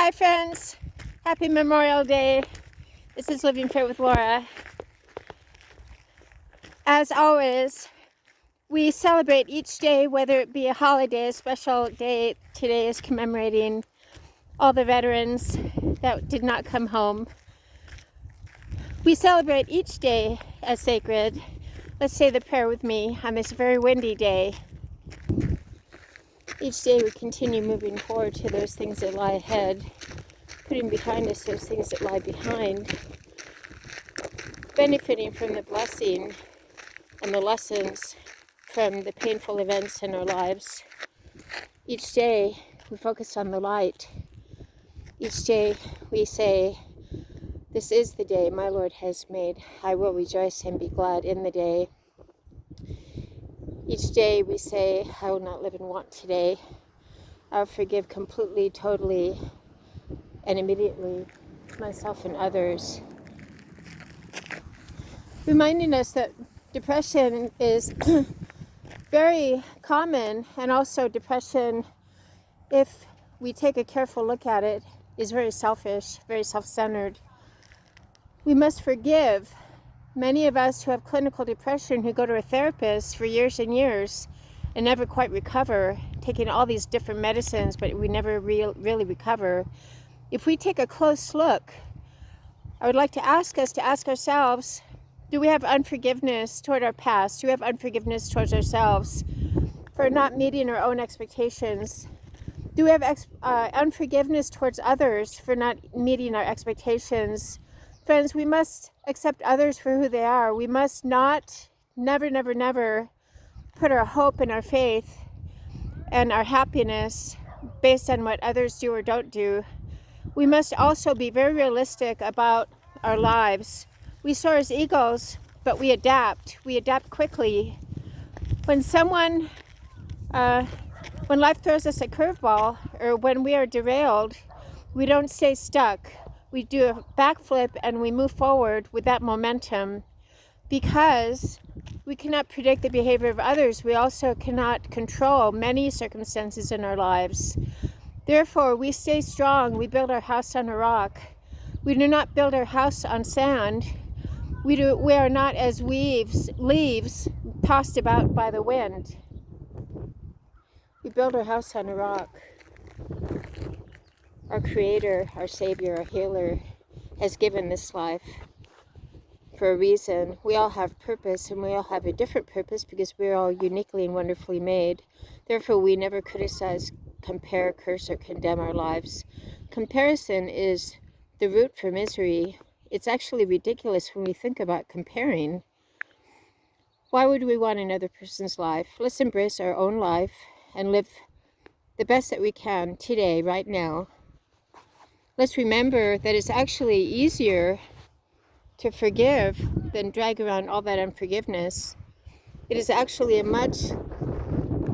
Hi friends, happy Memorial Day. This is Living Faith with Laura. As always, we celebrate each day, whether it be a holiday, a special day. Today is commemorating all the veterans that did not come home. We celebrate each day as sacred. Let's say the prayer with me on this very windy day. Each day we continue moving forward to those things that lie ahead, putting behind us those things that lie behind, benefiting from the blessing and the lessons from the painful events in our lives. Each day we focus on the light. Each day we say, "This is the day my Lord has made. I will rejoice and be glad in the day." Each day we say, "I will not live in want today. I'll forgive completely, totally, and immediately myself and others." Reminding us that depression is very common, and also depression, if we take a careful look at it, is very selfish, very self-centered. We must forgive. Many of us who have clinical depression, who go to a therapist for years and years and never quite recover, taking all these different medicines, but we never really recover. If we take a close look, I would like to ask us to ask ourselves, do we have unforgiveness toward our past? Do we have unforgiveness towards ourselves for not meeting our own expectations? Do we have unforgiveness towards others for not meeting our expectations? Friends, we must accept others for who they are. We must not, never put our hope and our faith and our happiness based on what others do or don't do. We must also be very realistic about our lives. We soar as eagles, but we adapt. We adapt quickly. When life throws us a curveball, or when we are derailed, we don't stay stuck. We do a backflip and we move forward with that momentum. Because we cannot predict the behavior of others, we also cannot control many circumstances in our lives. Therefore, we stay strong. We build our house on a rock. We do not build our house on sand. We are not as leaves tossed about by the wind. We build our house on a rock. Our Creator, our Savior, our Healer has given this life for a reason. We all have purpose, and we all have a different purpose because we're all uniquely and wonderfully made. Therefore, we never criticize, compare, curse, or condemn our lives. Comparison is the root for misery. It's actually ridiculous when we think about comparing. Why would we want another person's life? Let's embrace our own life and live the best that we can today, right now. Let's remember that it's actually easier to forgive than drag around all that unforgiveness. It is actually a much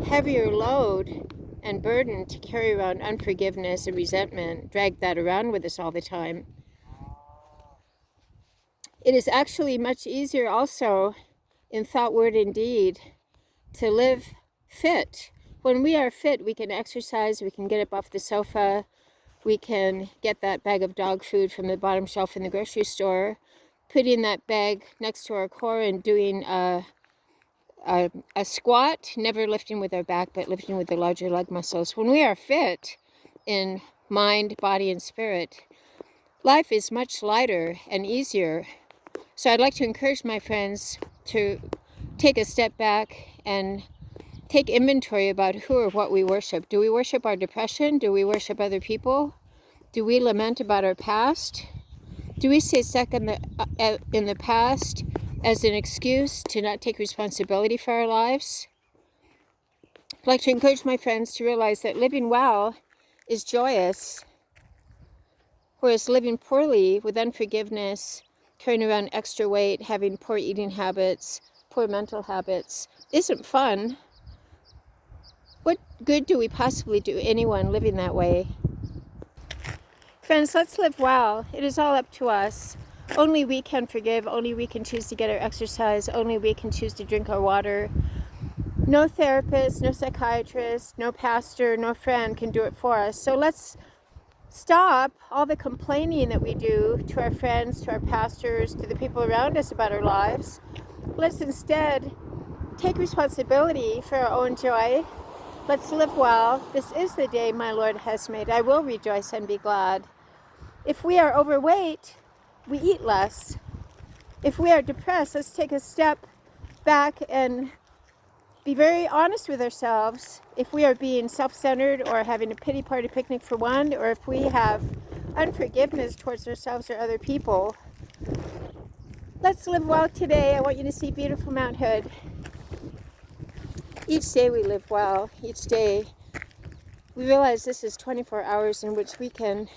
heavier load and burden to carry around unforgiveness and resentment, drag that around with us all the time. It is actually much easier also in thought, word, and deed to live fit. When we are fit, we can exercise, we can get up off the sofa, we can get that bag of dog food from the bottom shelf in the grocery store, putting that bag next to our core and doing a squat, never lifting with our back, but lifting with the larger leg muscles. When we are fit in mind, body, and spirit, life is much lighter and easier. So I'd like to encourage my friends to take a step back and take inventory about who or what we worship. Do we worship our depression? Do we worship other people? Do we lament about our past? Do we stay stuck in the past as an excuse to not take responsibility for our lives? I'd like to encourage my friends to realize that living well is joyous, whereas living poorly with unforgiveness, carrying around extra weight, having poor eating habits, poor mental habits, isn't fun. What good do we possibly do anyone living that way? Friends, let's live well. It is all up to us. Only we can forgive. Only we can choose to get our exercise. Only we can choose to drink our water. No therapist, no psychiatrist, no pastor, no friend can do it for us. So let's stop all the complaining that we do to our friends, to our pastors, to the people around us about our lives. Let's instead take responsibility for our own joy. Let's live well. This is the day my Lord has made. I will rejoice and be glad. If we are overweight, we eat less. If we are depressed, let's take a step back and be very honest with ourselves. If we are being self-centered or having a pity party picnic for one, or if we have unforgiveness towards ourselves or other people, let's live well today. I want you to see beautiful Mount Hood. Each day we live well. Each day we realize this is 24 hours in which we can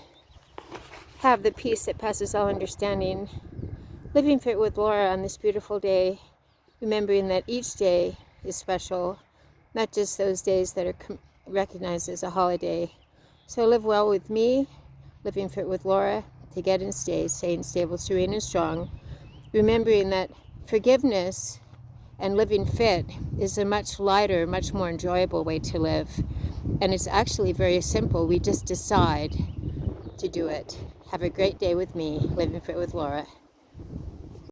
have the peace that passes all understanding. Living Fit with Laura on this beautiful day, remembering that each day is special, not just those days that are recognized as a holiday. So live well with me, Living Fit with Laura, to get and stay, sane, stable, serene, and strong. Remembering that forgiveness and living fit is a much lighter, much more enjoyable way to live. And it's actually very simple. We just decide to do it. Have a great day with me, Living Fit with Laura.